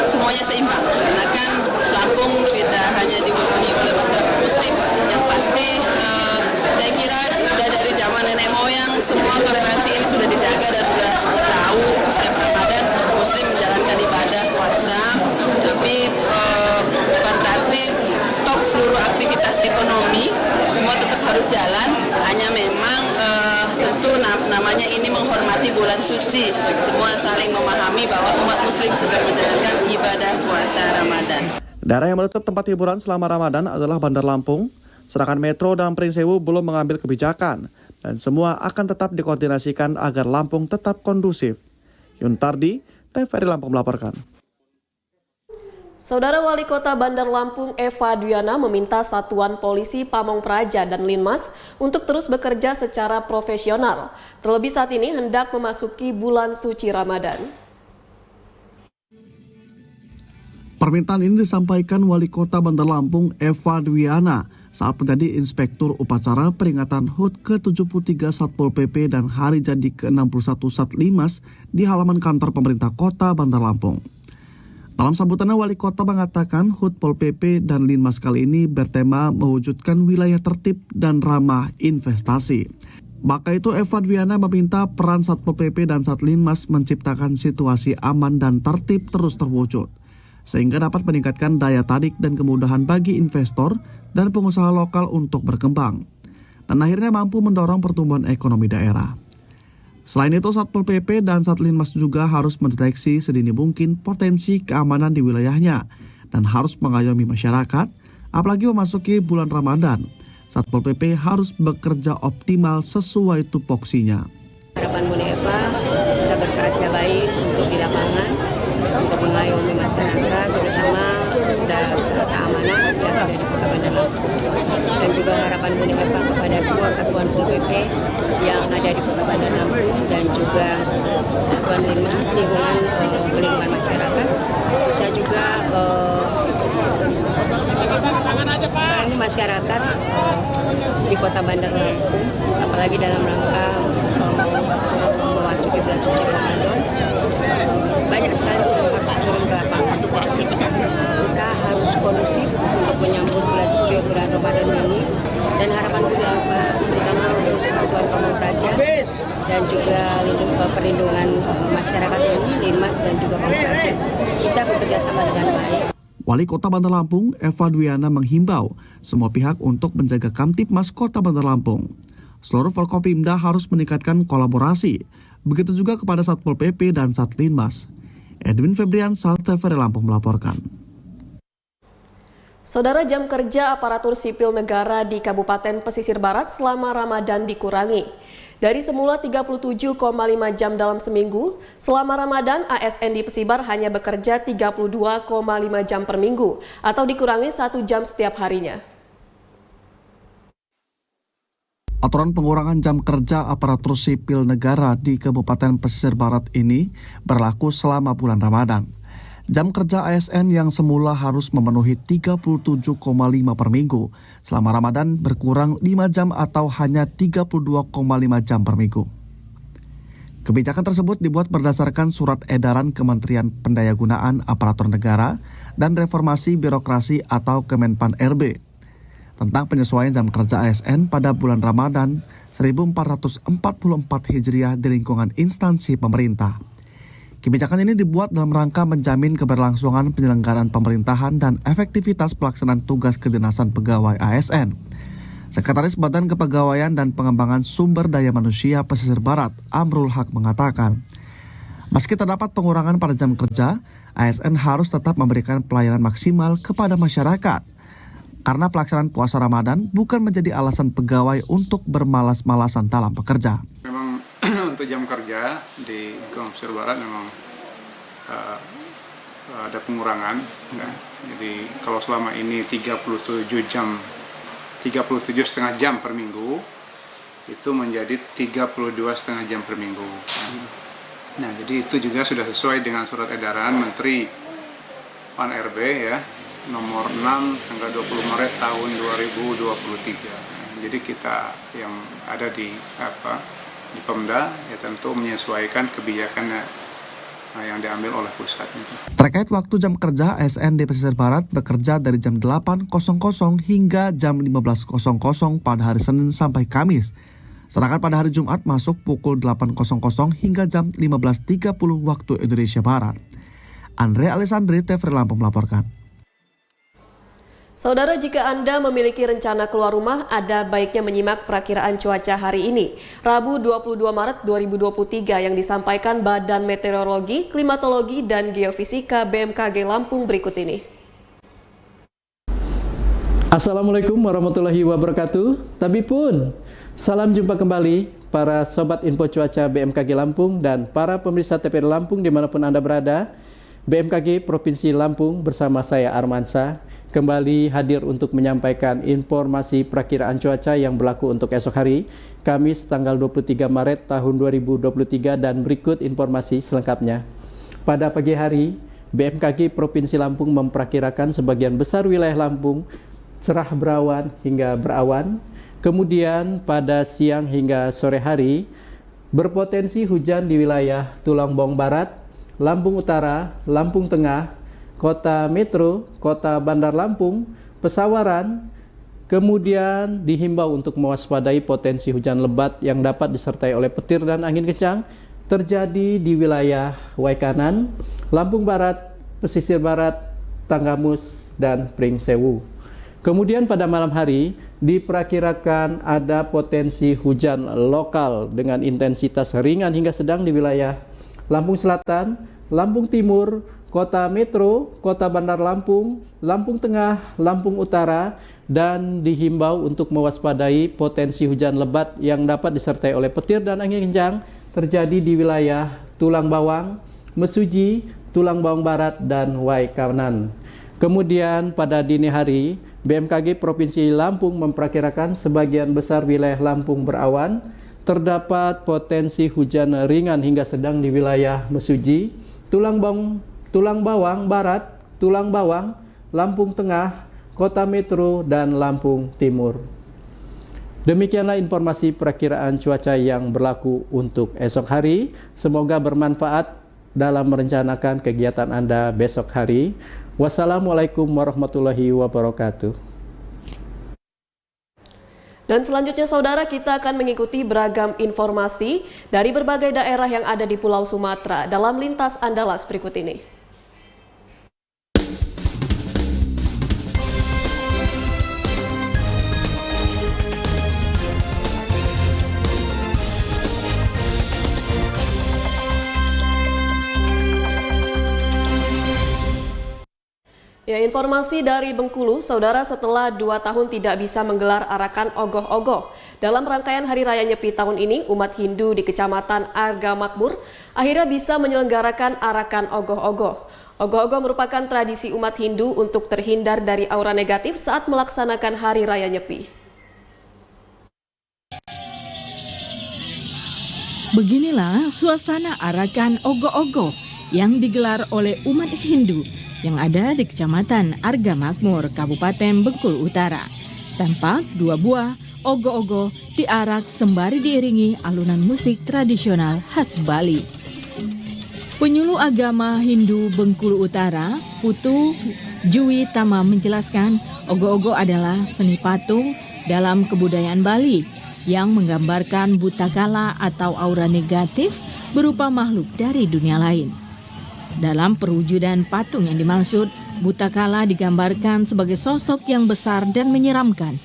semuanya seimbang. Karena kan Lampung tidak hanya dihuni oleh masyarakat Muslim, yang pasti saya kira sudah dari zaman nenek moyang semua toleransi ini sudah dijaga dan sudah tahu setiap Ramadan Muslim menjalankan ibadah puasa, tapi bukan berarti stop seluruh aktivitas ekonomi, semua tetap harus jalan. Hanya memang tentu namanya ini menghormati bulan suci, semua saling memahami bahwa umat Muslim sedang menjalankan ibadah puasa Ramadan. Daerah yang menutup tempat hiburan selama Ramadan adalah Bandar Lampung, sedangkan Metro dan Pringsewu belum mengambil kebijakan, dan semua akan tetap dikoordinasikan agar Lampung tetap kondusif. Yuntardi, TVRI Lampung melaporkan. Saudara Wali Kota Bandar Lampung Eva Duyana meminta Satuan Polisi Pamong Praja dan Linmas untuk terus bekerja secara profesional. Terlebih saat ini hendak memasuki bulan suci Ramadan. Permintaan ini disampaikan Wali Kota Bandar Lampung Eva Duyana saat menjadi Inspektur Upacara peringatan HUT ke-73 Satpol PP dan Hari Jadi ke-61 Satlimas di halaman kantor pemerintah Kota Bandar Lampung. Dalam sambutannya, Wali Kota mengatakan HUT Pol PP dan Linmas kali ini bertema mewujudkan wilayah tertib dan ramah investasi. Maka itu Eva Duyana meminta peran Satpol PP dan Satlinmas menciptakan situasi aman dan tertib terus terwujud, sehingga dapat meningkatkan daya tarik dan kemudahan bagi investor dan pengusaha lokal untuk berkembang, dan akhirnya mampu mendorong pertumbuhan ekonomi daerah. Selain itu, Satpol PP dan Satlinmas juga harus mendeteksi sedini mungkin potensi keamanan di wilayahnya dan harus mengayomi masyarakat, apalagi memasuki bulan Ramadan. Satpol PP harus bekerja optimal sesuai tupoksinya. Harapan Bu Eva bisa bekerja baik untuk di lapangan, untuk mengayomi masyarakat, terutama keamanan yang ada di Kota Bandar Lampung. Dan juga harapan Bu Eva kepada semua satuan Pol PP yang ada di Kota Bandar Lampung dan juga satuan pelindungan masyarakat bisa juga sekarang ini kami masyarakat di Kota Bandar Lampung, apalagi dalam rangka memasuki bulan suci Ramadan, banyak sekali yang harus turun ke lapangan. Kita harus kondusif untuk menyambut bulan suci bulan Ramadan ini, dan harapan kita terutama khusus Satuan Pamong Praja dan juga perlindungan masyarakat ini, Linmas dan juga Pamong Praja bisa bekerja sama dengan baik. Wali Kota Bandar Lampung, Eva Dwiana menghimbau semua pihak untuk menjaga Kamtibmas Kota Bandar Lampung. Seluruh Forkopimda harus meningkatkan kolaborasi, begitu juga kepada Satpol PP dan Satlinmas. Edwin Febriansah, TVRI Lampung melaporkan. Saudara, jam kerja aparatur sipil negara di Kabupaten Pesisir Barat selama Ramadan dikurangi. Dari semula 37,5 jam dalam seminggu, selama Ramadan ASN di Pesibar hanya bekerja 32,5 jam per minggu atau dikurangi 1 jam setiap harinya. Aturan pengurangan jam kerja aparatur sipil negara di Kabupaten Pesisir Barat ini berlaku selama bulan Ramadan. Jam kerja ASN yang semula harus memenuhi 37,5 per minggu selama Ramadan berkurang 5 jam atau hanya 32,5 jam per minggu. Kebijakan tersebut dibuat berdasarkan surat edaran Kementerian Pendayagunaan Aparatur Negara dan Reformasi Birokrasi atau Kemenpan RB tentang penyesuaian jam kerja ASN pada bulan Ramadan 1444 Hijriah di lingkungan instansi pemerintah. Kebijakan ini dibuat dalam rangka menjamin keberlangsungan penyelenggaraan pemerintahan dan efektivitas pelaksanaan tugas kedinasan pegawai ASN. Sekretaris Badan Kepegawaian dan Pengembangan Sumber Daya Manusia Pesisir Barat, Amrul Haq mengatakan, meski terdapat pengurangan pada jam kerja, ASN harus tetap memberikan pelayanan maksimal kepada masyarakat. Karena pelaksanaan puasa Ramadan bukan menjadi alasan pegawai untuk bermalas-malasan dalam bekerja. Memang untuk jam kerja di Pesisir Barat memang ada pengurangan. Ya. Jadi kalau selama ini 37,5 jam per minggu, itu menjadi 32,5 jam per minggu. Nah, jadi itu juga sudah sesuai dengan surat edaran Menteri Pan RB ya, nomor 6 tanggal 20 Maret tahun 2023. Jadi kita yang ada di Pemda ya tentu menyesuaikan kebijakan yang diambil oleh pusat. Terkait waktu jam kerja, ASN di Pesisir Barat bekerja dari jam 8.00 hingga jam 15.00 pada hari Senin sampai Kamis. Sedangkan pada hari Jumat masuk pukul 8.00 hingga jam 15.30 waktu Indonesia Barat. Andre Alessandri, TVRI Lampung melaporkan. Saudara, jika Anda memiliki rencana keluar rumah, ada baiknya menyimak perakiraan cuaca hari ini, Rabu 22 Maret 2023 yang disampaikan Badan Meteorologi, Klimatologi, dan Geofisika BMKG Lampung berikut ini. Assalamualaikum warahmatullahi wabarakatuh. Tabipun, salam jumpa kembali para Sobat Info Cuaca BMKG Lampung dan para pemirsa TVRI Lampung dimanapun Anda berada. BMKG Provinsi Lampung bersama saya Armansa kembali hadir untuk menyampaikan informasi perakiraan cuaca yang berlaku untuk esok hari, Kamis tanggal 23 Maret tahun 2023 dan berikut informasi selengkapnya. Pada pagi hari, BMKG Provinsi Lampung memperkirakan sebagian besar wilayah Lampung cerah berawan hingga berawan. Kemudian pada siang hingga sore hari, berpotensi hujan di wilayah Tulang Bawang Barat, Lampung Utara, Lampung Tengah, Kota Metro, Kota Bandar Lampung, Pesawaran, kemudian dihimbau untuk mewaspadai potensi hujan lebat yang dapat disertai oleh petir dan angin kencang terjadi di wilayah Waikanan, Lampung Barat, Pesisir Barat, Tanggamus, dan Pringsewu. Kemudian pada malam hari diperkirakan ada potensi hujan lokal dengan intensitas ringan hingga sedang di wilayah Lampung Selatan, Lampung Timur, Kota Metro, Kota Bandar Lampung, Lampung Tengah, Lampung Utara, dan dihimbau untuk mewaspadai potensi hujan lebat yang dapat disertai oleh petir dan angin kencang terjadi di wilayah Tulang Bawang, Mesuji, Tulang Bawang Barat, dan Waikanan. Kemudian pada dini hari, BMKG Provinsi Lampung memperkirakan sebagian besar wilayah Lampung berawan, terdapat potensi hujan ringan hingga sedang di wilayah Mesuji, Tulang Bawang Barat, Tulang Bawang, Lampung Tengah, Kota Metro, dan Lampung Timur. Demikianlah informasi perakiraan cuaca yang berlaku untuk esok hari. Semoga bermanfaat dalam merencanakan kegiatan Anda besok hari. Wassalamualaikum warahmatullahi wabarakatuh. Dan selanjutnya saudara, kita akan mengikuti beragam informasi dari berbagai daerah yang ada di Pulau Sumatera dalam Lintas Andalas berikut ini. Ya, informasi dari Bengkulu, saudara, setelah 2 tahun tidak bisa menggelar arakan ogoh-ogoh. Dalam rangkaian Hari Raya Nyepi tahun ini, umat Hindu di Kecamatan Arga Makmur akhirnya bisa menyelenggarakan arakan ogoh-ogoh. Ogoh-ogoh merupakan tradisi umat Hindu untuk terhindar dari aura negatif saat melaksanakan Hari Raya Nyepi. Beginilah suasana arakan ogoh-ogoh yang digelar oleh umat Hindu yang ada di Kecamatan Arga Makmur, Kabupaten Bengkulu Utara. Tampak 2 buah ogoh-ogoh diarak sembari diiringi alunan musik tradisional khas Bali. Penyuluh agama Hindu Bengkulu Utara, Putu Jui Tama menjelaskan, ogoh-ogoh adalah seni patung dalam kebudayaan Bali yang menggambarkan buta kala atau aura negatif berupa makhluk dari dunia lain. Dalam perwujudan patung yang dimaksud, buta kala digambarkan sebagai sosok yang besar dan menyeramkan.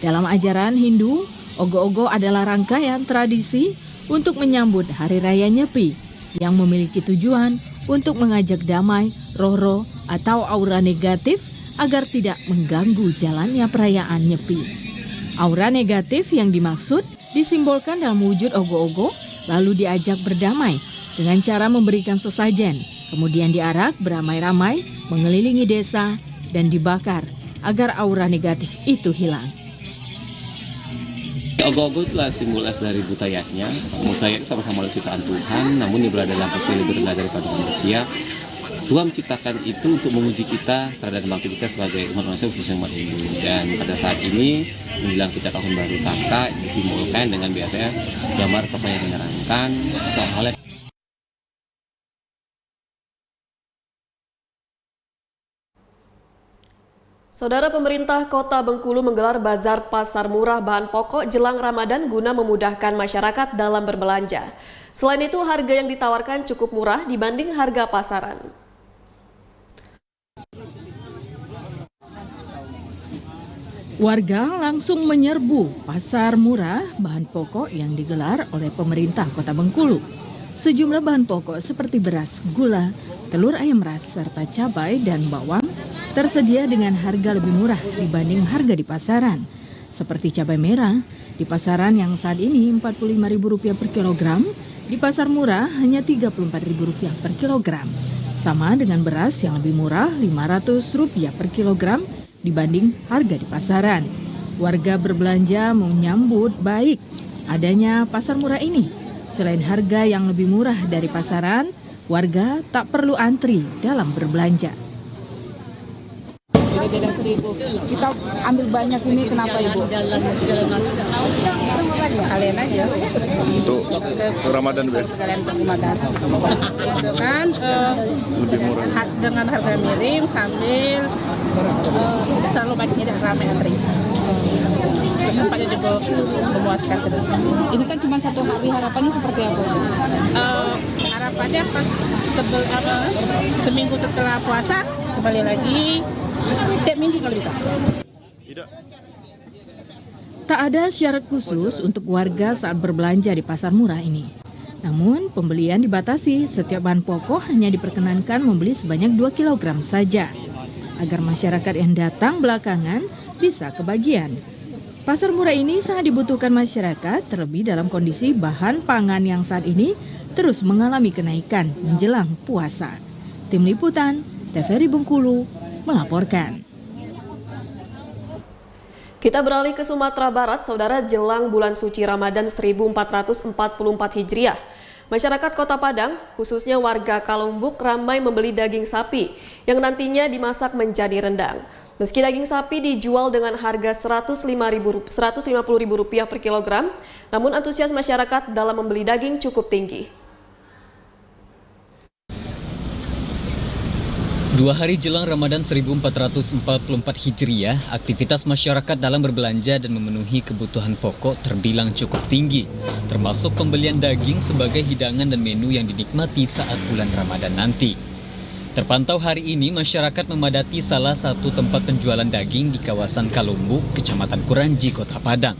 Dalam ajaran Hindu, ogoh-ogoh adalah rangkaian tradisi untuk menyambut Hari Raya Nyepi yang memiliki tujuan untuk mengajak damai, roh-roh atau aura negatif agar tidak mengganggu jalannya perayaan Nyepi. Aura negatif yang dimaksud disimbolkan dalam wujud ogoh-ogoh lalu diajak berdamai dengan cara memberikan sesajen, kemudian diarak beramai-ramai mengelilingi desa dan dibakar agar aura negatif itu hilang. Ogoh-ogoh itulah simbol es dari Butayaknya. Butayak sama-sama ciptaan Tuhan, namun dia berada dalam posisi lebih rendah daripada manusia. Tuhan menciptakan itu untuk menguji kita terhadap bakti kita sebagai umat manusia, khususnya umat Hindu. Dan pada saat ini menjelang kita tahun baru Saka disimbolkan dengan biasanya gambar tokoh yang menyeramkan atau hal yang Saudara, pemerintah Kota Bengkulu menggelar bazar pasar murah bahan pokok jelang Ramadan guna memudahkan masyarakat dalam berbelanja. Selain itu, harga yang ditawarkan cukup murah dibanding harga pasaran. Warga langsung menyerbu pasar murah bahan pokok yang digelar oleh pemerintah Kota Bengkulu. Sejumlah bahan pokok seperti beras, gula, telur ayam ras, serta cabai dan bawang tersedia dengan harga lebih murah dibanding harga di pasaran. Seperti cabai merah, di pasaran yang saat ini Rp45.000 per kilogram, di pasar murah hanya Rp34.000 per kilogram. Sama dengan beras yang lebih murah Rp500 per kilogram dibanding harga di pasaran. Warga berbelanja menyambut baik adanya pasar murah ini. Selain harga yang lebih murah dari pasaran, warga tak perlu antri dalam berbelanja. Beda 1.000. Kita ambil banyak ini kenapa Ibu? Sekalian aja. Untuk Ramadan berarti? Sekalian untuk Ramadan. Itu kan lebih murah. Dengan harga miring sambil terlalu banyak tidak ramai antri. Tempatnya juga memuaskan. Ini kan cuma 1 hari, harapannya seperti apa? Harapannya pas seminggu setelah puasa kembali lagi. Setiap minggu kalau bisa. Tak ada syarat khusus untuk warga saat berbelanja di pasar murah ini. Namun pembelian dibatasi, setiap bahan pokok hanya diperkenankan membeli sebanyak 2 kg saja. Agar masyarakat yang datang belakangan bisa kebagian. Pasar murah ini sangat dibutuhkan masyarakat, terlebih dalam kondisi bahan pangan yang saat ini terus mengalami kenaikan menjelang puasa. Tim Liputan, TVRI Bengkulu, melaporkan. Kita beralih ke Sumatera Barat, saudara, jelang bulan suci Ramadan 1444 Hijriah. Masyarakat Kota Padang, khususnya warga Kalumbuk, ramai membeli daging sapi yang nantinya dimasak menjadi rendang. Meski daging sapi dijual dengan harga Rp150.000 per kilogram, namun antusias masyarakat dalam membeli daging cukup tinggi. 2 hari jelang Ramadan 1444 Hijriah, aktivitas masyarakat dalam berbelanja dan memenuhi kebutuhan pokok terbilang cukup tinggi, termasuk pembelian daging sebagai hidangan dan menu yang dinikmati saat bulan Ramadan nanti. Terpantau hari ini, masyarakat memadati salah satu tempat penjualan daging di kawasan Kalumbuk, Kecamatan Kuranji, Kota Padang.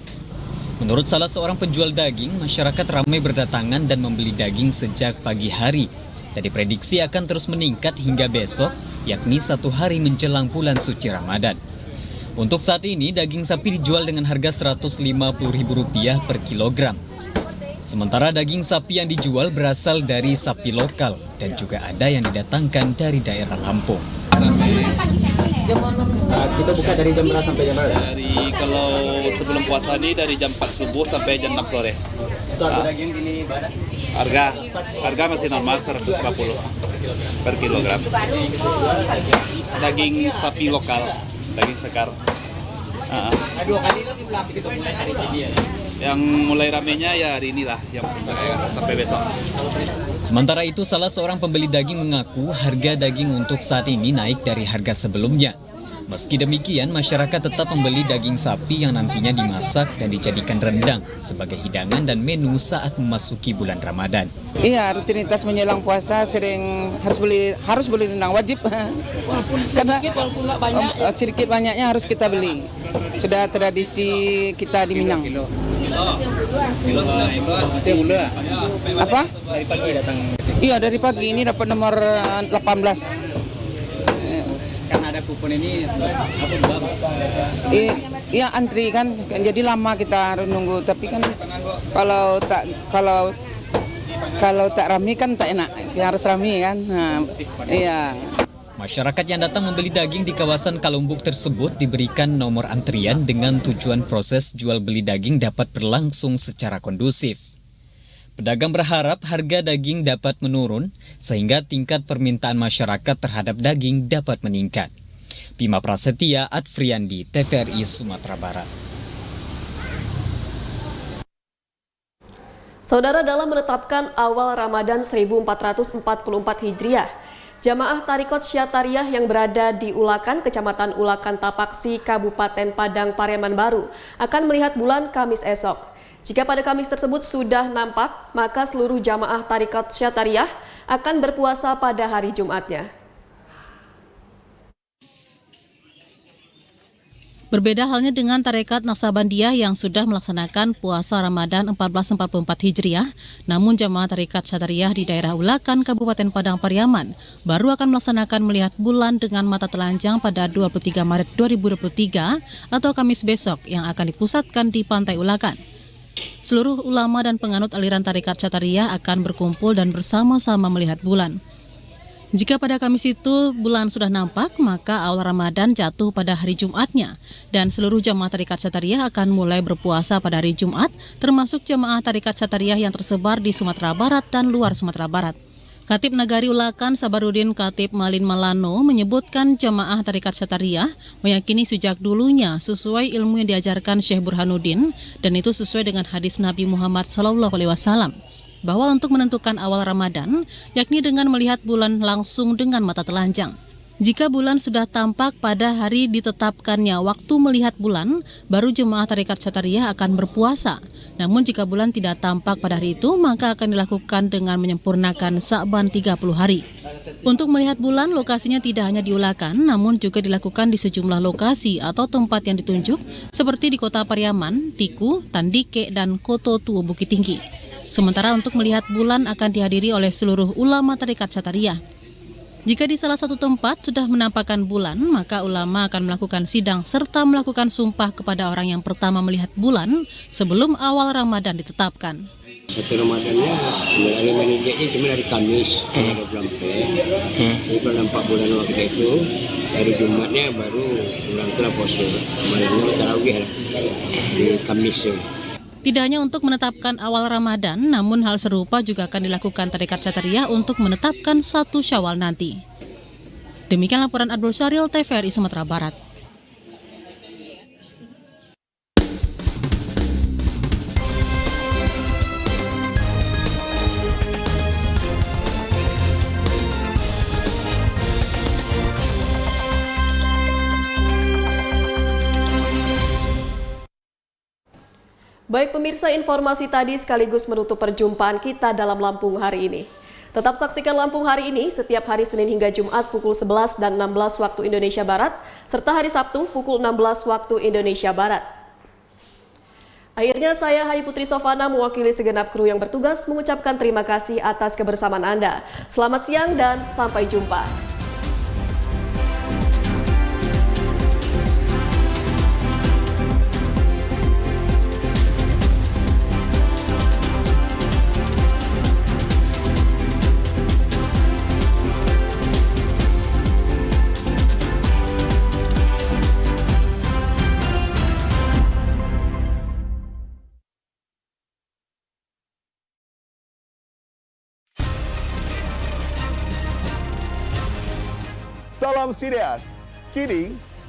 Menurut salah seorang penjual daging, masyarakat ramai berdatangan dan membeli daging sejak pagi hari. Dan diprediksi akan terus meningkat hingga besok, yakni 1 hari menjelang bulan suci Ramadan. Untuk saat ini, daging sapi dijual dengan harga Rp150.000 per kilogram. Sementara daging sapi yang dijual berasal dari sapi lokal dan juga ada yang didatangkan dari daerah Lampung. Saat kita buka dari jam berapa sampai jam berapa? Kalau sebelum puasa ini dari jam 4 subuh sampai jam 6 sore. Harga daging ini berapa? Harga masih normal 150 per kilogram. Daging sapi lokal, daging sekar. Yang mulai ramenya ya hari inilah, yang sampai besok. Sementara itu, salah seorang pembeli daging mengaku harga daging untuk saat ini naik dari harga sebelumnya. Meski demikian, masyarakat tetap membeli daging sapi yang nantinya dimasak dan dijadikan rendang sebagai hidangan dan menu saat memasuki bulan Ramadan. Iya, rutinitas menjelang puasa sering harus beli rendang wajib. Karena sedikit banyaknya harus kita beli. Sudah tradisi kita di Minang. Apa? Dari pagi datang. Iya, dari pagi ini dapat nomor 18. Karena ada kupon ini apa berapa? Iya, antri kan, jadi lama kita harus nunggu. Tapi kan kalau tak ramai kan tak enak. Harus ramai kan. Nah, iya. Masyarakat yang datang membeli daging di kawasan Kalumbuk tersebut diberikan nomor antrian dengan tujuan proses jual beli daging dapat berlangsung secara kondusif. Pedagang berharap harga daging dapat menurun sehingga tingkat permintaan masyarakat terhadap daging dapat meningkat. Bima Prasetya, Adfriandi, TVRI Sumatera Barat. Saudara, dalam menetapkan awal Ramadan 1444 Hijriah, jamaah Tarikot Syatariah yang berada di Ulakan, Kecamatan Ulakan Tapaksi, Kabupaten Padang Pariaman Baru akan melihat bulan Kamis esok. Jika pada Kamis tersebut sudah nampak, maka seluruh jamaah Tarikot Syatariah akan berpuasa pada hari Jumatnya. Berbeda halnya dengan Tarekat Naksabandiyah yang sudah melaksanakan puasa Ramadan 1444 Hijriah, namun jamaah Tarekat Syatariah di daerah Ulakan, Kabupaten Padang Pariaman baru akan melaksanakan melihat bulan dengan mata telanjang pada 23 Maret 2023 atau Kamis besok yang akan dipusatkan di Pantai Ulakan. Seluruh ulama dan penganut aliran Tarekat Syatariah akan berkumpul dan bersama-sama melihat bulan. Jika pada Kamis itu bulan sudah nampak, maka awal Ramadan jatuh pada hari Jumatnya dan seluruh jamaah Tarekat Syatariah akan mulai berpuasa pada hari Jumat, termasuk jamaah Tarekat Syatariah yang tersebar di Sumatera Barat dan luar Sumatera Barat. Khatib Nagari Ulakan Sabarudin Khatib Malin Malano menyebutkan jamaah Tarekat Syatariah meyakini sejak dulunya sesuai ilmu yang diajarkan Syekh Burhanuddin dan itu sesuai dengan hadis Nabi Muhammad SAW. Bahwa untuk menentukan awal Ramadan, yakni dengan melihat bulan langsung dengan mata telanjang. Jika bulan sudah tampak pada hari ditetapkannya waktu melihat bulan, baru jemaah Tarekat Syatariah akan berpuasa. Namun jika bulan tidak tampak pada hari itu, maka akan dilakukan dengan menyempurnakan Sa'ban 30 hari. Untuk melihat bulan, lokasinya tidak hanya di Ulakan, namun juga dilakukan di sejumlah lokasi atau tempat yang ditunjuk, seperti di Kota Pariaman, Tiku, Tandike, dan Koto Tuo Bukit Tinggi. Sementara untuk melihat bulan akan dihadiri oleh seluruh ulama Tarekat Syatariah. Jika di salah satu tempat sudah menampakkan bulan, maka ulama akan melakukan sidang serta melakukan sumpah kepada orang yang pertama melihat bulan sebelum awal Ramadan ditetapkan. Satu Ramadannya mulai meningkatnya cuma dari Kamis tanggal 24. Jadi kalau nampak bulan waktu itu dari Jumatnya baru bulan telah poso. Malamnya tarawih di Kamis. Tidak hanya untuk menetapkan awal Ramadan, namun hal serupa juga akan dilakukan Tarekat Syatariah untuk menetapkan 1 Syawal nanti. Demikian laporan Abdul Syaril, TVRI Sumatera Barat. Baik pemirsa, informasi tadi sekaligus menutup perjumpaan kita dalam Lampung hari ini. Tetap saksikan Lampung hari ini setiap hari Senin hingga Jumat pukul 11 dan 16 waktu Indonesia Barat, serta hari Sabtu pukul 16 waktu Indonesia Barat. Akhirnya saya Hai Putri Sofana mewakili segenap kru yang bertugas mengucapkan terima kasih atas kebersamaan Anda. Selamat siang dan sampai jumpa. Salam Sideas. Kini